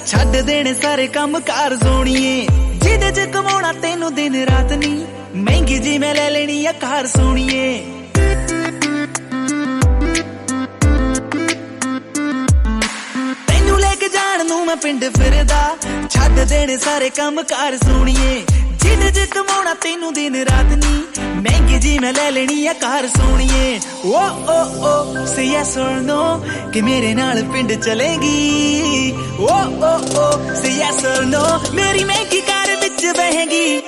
ਛੱਡ ਦੇਣੇ ਸਾਰੇ ਕੰਮ ਕਾਰ ਸੋਣੀਏ, ਜਿਹਦੇ ਚ ਕਮਾਉਣਾ ਤੈਨੂੰ ਦਿਨ ਰਾਤ ਨੀ, ਮਹਿੰਗੀ ਜੀ ਮੈਂ ਲੈ ਲੈਣੀ ਆ ਕਾਰ ਸੋਣੀਏ। ਤੈਨੂੰ ਲੈ ਕੇ ਜਾਣ ਨੂੰ ਮੈਂ ਪਿੰਡ ਫਿਰਦਾ, ਛੱਡ ਦੇਣੇ ਸਾਰੇ ਕੰਮ ਕਾਰ ਸੋਣੀਏ, ਜਿਹਦੇ ਚ ਕਮਾਉਣਾ ਤੈਨੂੰ ਦਿਨ ਰਾਤ ਨੀ, ਮਹਿੰਗੀ ਜੀ ਮੈਂ ਲੈ ਲੈਣੀ ਆ ਕਾਰ ਸੋਣੀਏ। Oh oh oh say yes or no ਕਿ ਮੇਰੇ ਨਾਲ ਪਿੰਡ ਚਲੇਗੀ, ਓ oh oh say yes or ਨੋ ਮੇਰੀ ਮਹਿੰਗੀ ਕਾਰ ਵਿੱਚ ਬਹੇਗੀ।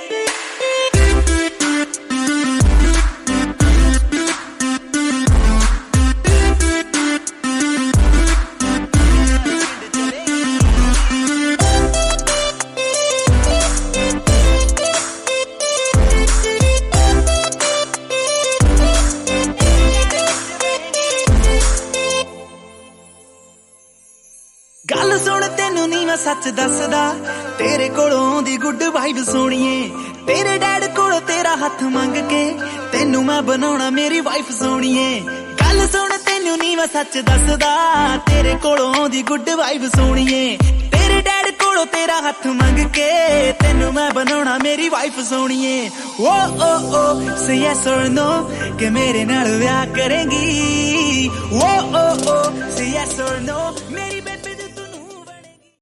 ਗੱਲ ਸੁਣ ਤੈਨੂੰ ਨੀ ਮੈਂ ਸੱਚ ਦੱਸਦਾ, ਤੇਰੇ ਕੋਲੋਂ ਦੀ ਗੁੱਡ ਵਾਈਬ ਸੋਣੀਏ, ਤੇਰੇ ਡੈਡ ਕੋਲੋਂ ਤੇਰਾ ਹੱਥ ਮੰਗ ਕੇ ਤੈਨੂੰ ਮੈਂ ਬਣਾਉਣਾ ਮੇਰੀ ਵਾਈਫ ਸੋਣੀਏ। ਗੱਲ ਸੁਣ ਤੈਨੂੰ ਨੀ ਮੈਂ ਸੱਚ ਦੱਸਦਾ, ਤੇਰੇ ਕੋਲੋਂ ਦੀ ਗੁੱਡ ਵਾਈਬ ਸੋਣੀਏ, ਤੇਰੇ ਡੈਡ ਕੋਲੋਂ ਤੇਰਾ ਹੱਥ ਮੰਗ ਕੇ ਤੈਨੂੰ ਮੈਂ ਬਣਾਉਣਾ ਮੇਰੀ ਵਾਈਫ ਸੋਣੀਏ। Oh oh oh say yes or no ਕਿ ਮੇਰੇ ਨਾਲ ਵਿਆਹ ਕਰੇਗੀ, ਓ oh oh say yes or ਨੋ ਮੇਰੀ